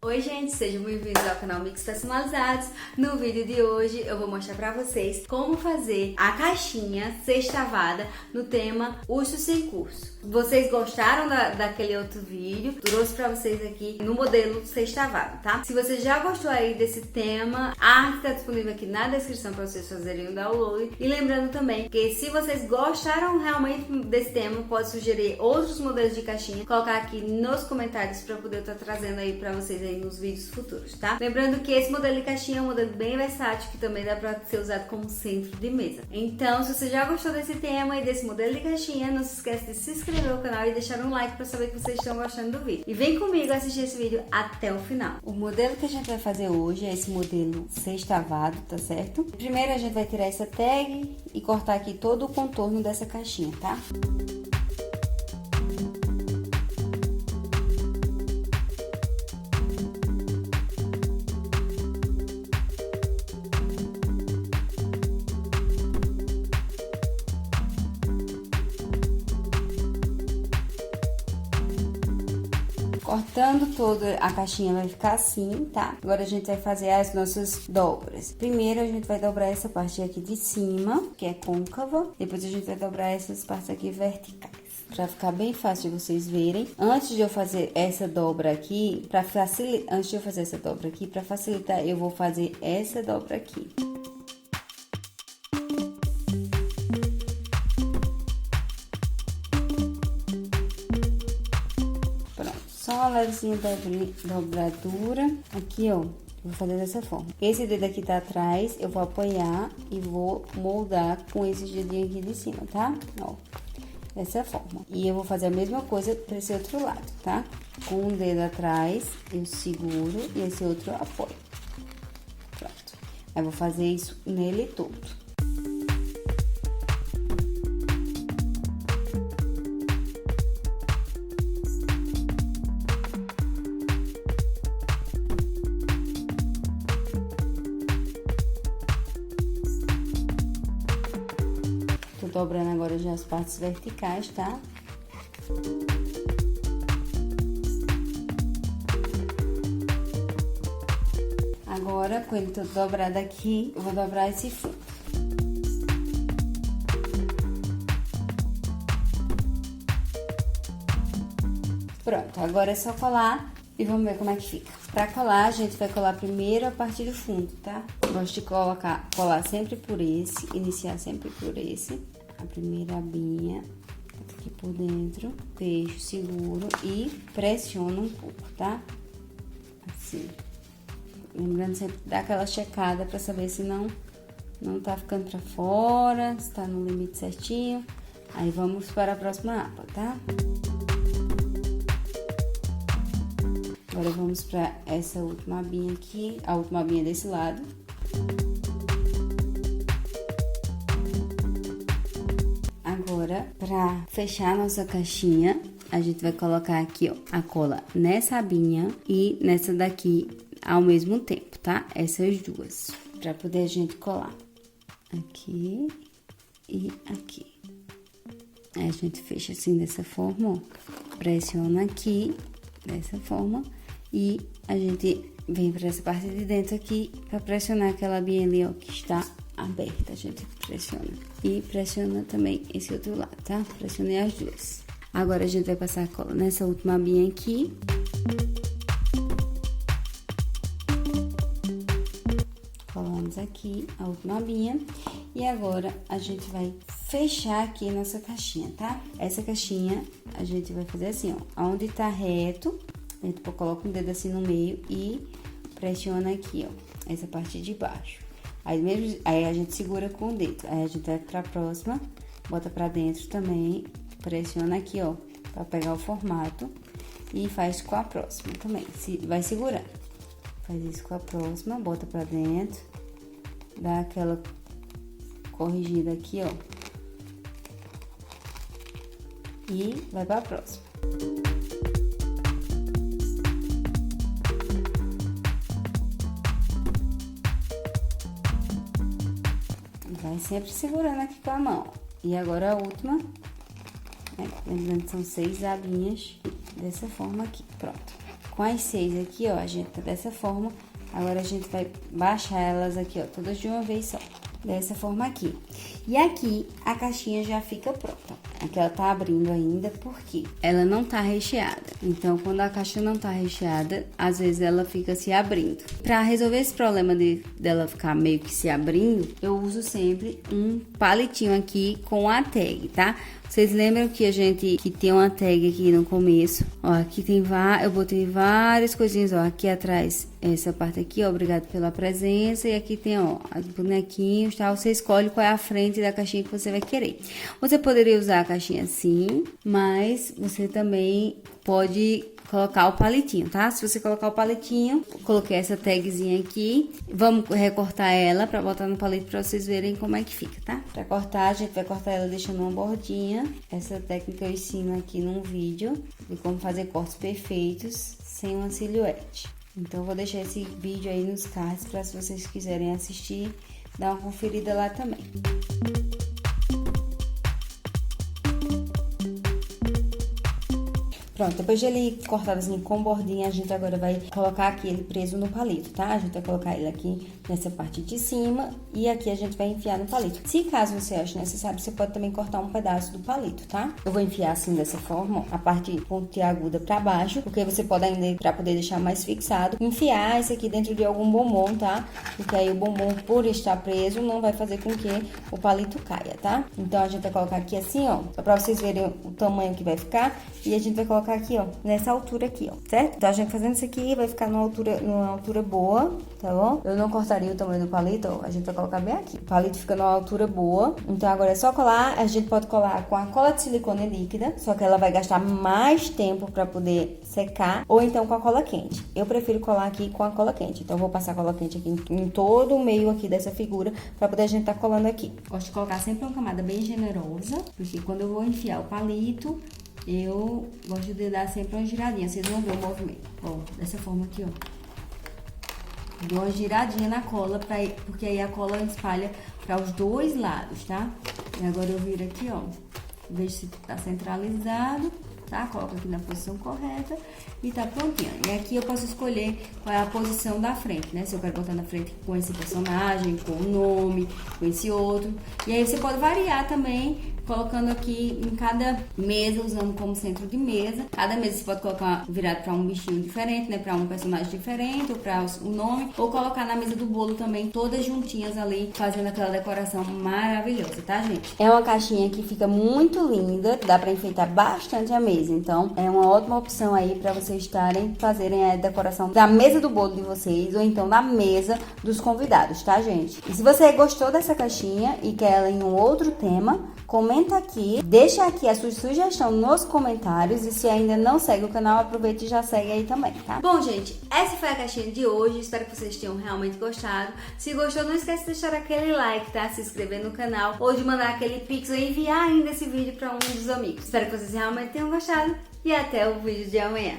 Oi gente, sejam bem-vindos ao canal Mix Personalizados. No vídeo de hoje eu vou mostrar pra vocês como fazer a caixinha sextavada no tema Urso Sem Curso. Vocês gostaram daquele outro vídeo? Trouxe pra vocês aqui no modelo sextavado, tá? Se você já gostou aí desse tema, a arte tá disponível aqui na descrição pra vocês fazerem o download. E lembrando também que se vocês gostaram realmente desse tema, pode sugerir outros modelos de caixinha, colocar aqui nos comentários pra eu poder estar trazendo aí pra vocês aí nos vídeos futuros, tá? Lembrando que esse modelo de caixinha é um modelo bem versátil que também dá pra ser usado como centro de mesa. Então, se você já gostou desse tema e desse modelo de caixinha, não se esquece de se inscrever no canal e deixar um like pra saber que vocês estão gostando do vídeo. E vem comigo assistir esse vídeo até o final. O modelo que a gente vai fazer hoje é esse modelo sextavado, tá certo? Primeiro a gente vai tirar essa tag e cortar aqui todo o contorno dessa caixinha, tá? Cortando toda a caixinha vai ficar assim, tá? Agora a gente vai fazer as nossas dobras. Primeiro a gente vai dobrar essa parte aqui de cima, que é côncava. Depois a gente vai dobrar essas partes aqui verticais. Pra ficar bem fácil de vocês verem. Antes de eu fazer essa dobra aqui, pra facilitar, eu vou fazer essa dobra aqui. Só uma levezinha dobradura. Aqui, ó, vou fazer dessa forma. Esse dedo aqui tá atrás, eu vou apoiar e vou moldar com esse dedinho aqui de cima, tá? Ó, dessa forma. E eu vou fazer a mesma coisa pra esse outro lado, tá? Com um dedo atrás, eu seguro e esse outro eu apoio. Pronto. Aí, vou fazer isso nele todo. Tô dobrando agora já as partes verticais, tá? Agora, com ele todo dobrado aqui, eu vou dobrar esse fundo. Pronto, agora é só colar e vamos ver como é que fica. Pra colar, a gente vai colar primeiro a parte do fundo, tá? Gosto de colar sempre por esse, iniciar sempre por esse. A primeira abinha, aqui por dentro, fecho, seguro e pressiono um pouco, tá? Assim. Lembrando sempre de dar aquela checada pra saber se não tá ficando pra fora, se tá no limite certinho. Aí, vamos para a próxima aba, tá? Agora, vamos pra essa última abinha aqui, a última abinha desse lado. Agora, pra fechar a nossa caixinha, a gente vai colocar aqui, ó, a cola nessa abinha e nessa daqui ao mesmo tempo, tá? Essas duas, pra poder a gente colar aqui e aqui. Aí, a gente fecha assim, dessa forma, ó, pressiona aqui, dessa forma, e a gente vem pra essa parte de dentro aqui pra pressionar aquela abinha ali, ó, que está aberta, a gente pressiona. E pressiona também esse outro lado, tá? Pressionei as duas. Agora, a gente vai passar a cola nessa última abinha aqui. Colamos aqui a última abinha. E agora, a gente vai fechar aqui nossa caixinha, tá? Essa caixinha, a gente vai fazer assim, ó. Onde tá reto, a gente coloca um dedo assim no meio e pressiona aqui, ó. Essa parte de baixo. Aí a gente segura com o dedo. Aí a gente vai pra próxima, bota pra dentro também, pressiona aqui, ó, pra pegar o formato. E faz com a próxima também, vai segurando. Faz isso com a próxima, bota pra dentro, dá aquela corrigida aqui, ó. E vai pra próxima. Vai sempre segurando aqui com a mão. E agora a última, né? Lembrando que são 6 abinhas dessa forma aqui, pronto. com as 6 aqui, ó, a gente tá dessa forma. Agora a gente vai baixar elas aqui, ó, todas de uma vez só. Dessa forma aqui. E aqui a caixinha já fica pronta. Aqui ela tá abrindo ainda porque ela não tá recheada. Então, quando a caixa não tá recheada, às vezes ela fica se abrindo. Pra resolver esse problema dela ficar meio que se abrindo, eu uso sempre um palitinho aqui com a tag, tá? Vocês lembram que tem uma tag aqui no começo? Ó, aqui tem eu botei várias coisinhas, ó, aqui atrás, essa parte aqui, ó, obrigado pela presença. E aqui tem, ó, os bonequinhos, tá? Você escolhe qual é a frente da caixinha que você vai querer. Você poderia usar a caixinha assim, mas você também pode colocar o palitinho, tá? Se você colocar o palitinho, coloquei essa tagzinha aqui. Vamos recortar ela pra botar no palito pra vocês verem como é que fica, tá? Pra cortar, a gente vai cortar ela deixando uma bordinha. Essa técnica eu ensino aqui num vídeo de como fazer cortes perfeitos sem uma silhuete. Então, eu vou deixar esse vídeo aí nos cards pra se vocês quiserem assistir, dar uma conferida lá também. Pronto, depois de ele cortado assim com bordinha, a gente agora vai colocar aqui ele preso no palito, tá? A gente vai colocar ele aqui nessa parte de cima e aqui a gente vai enfiar no palito. Se caso você ache necessário, você pode também cortar um pedaço do palito, tá? Eu vou enfiar assim dessa forma, ó, a parte pontiaguda pra baixo, porque você pode ainda, pra poder deixar mais fixado, enfiar esse aqui dentro de algum bombom, tá? Porque aí o bombom, por estar preso, não vai fazer com que o palito caia, tá? Então, a gente vai colocar aqui assim, ó, só pra vocês verem o tamanho que vai ficar e a gente vai colocar aqui, ó, nessa altura aqui, ó, certo? Então, a gente fazendo isso aqui vai ficar numa altura boa, tá bom? Eu não cortaria o tamanho do palito, ó, a gente vai colocar bem aqui. O palito fica numa altura boa, então agora é só colar. A gente pode colar com a cola de silicone líquida, só que ela vai gastar mais tempo pra poder secar, ou então com a cola quente. Eu prefiro colar aqui com a cola quente, então eu vou passar a cola quente aqui em todo o meio aqui dessa figura, pra poder a gente tá colando aqui. Gosto de colocar sempre uma camada bem generosa, porque quando eu vou enfiar o palito, eu gosto de dar sempre uma giradinha. Vocês vão ver o movimento. Ó, dessa forma aqui, ó. Dou uma giradinha na cola, porque aí a cola espalha para os dois lados, tá? E agora eu viro aqui, ó. Vejo se tá centralizado, tá? Coloco aqui na posição correta e tá prontinho. E aqui eu posso escolher qual é a posição da frente, né? Se eu quero botar na frente com esse personagem, com o nome, com esse outro. E aí você pode variar também, colocando aqui em cada mesa, usando como centro de mesa. Cada mesa você pode colocar virado para um bichinho diferente, né? Para um personagem diferente, ou para o nome. Ou colocar na mesa do bolo também, todas juntinhas ali, fazendo aquela decoração maravilhosa, tá, gente? É uma caixinha que fica muito linda, dá para enfeitar bastante a mesa. Então, é uma ótima opção aí para vocês fazerem a decoração da mesa do bolo de vocês, ou então da mesa dos convidados, tá, gente? E se você gostou dessa caixinha e quer ela em um outro tema, comenta aqui, deixa aqui a sua sugestão nos comentários e se ainda não segue o canal, aproveite e já segue aí também, tá? Bom, gente, essa foi a caixinha de hoje, espero que vocês tenham realmente gostado. Se gostou, não esquece de deixar aquele like, tá? Se inscrever no canal ou de mandar aquele pix ou enviar ainda esse vídeo para um dos amigos. Espero que vocês realmente tenham gostado e até o vídeo de amanhã.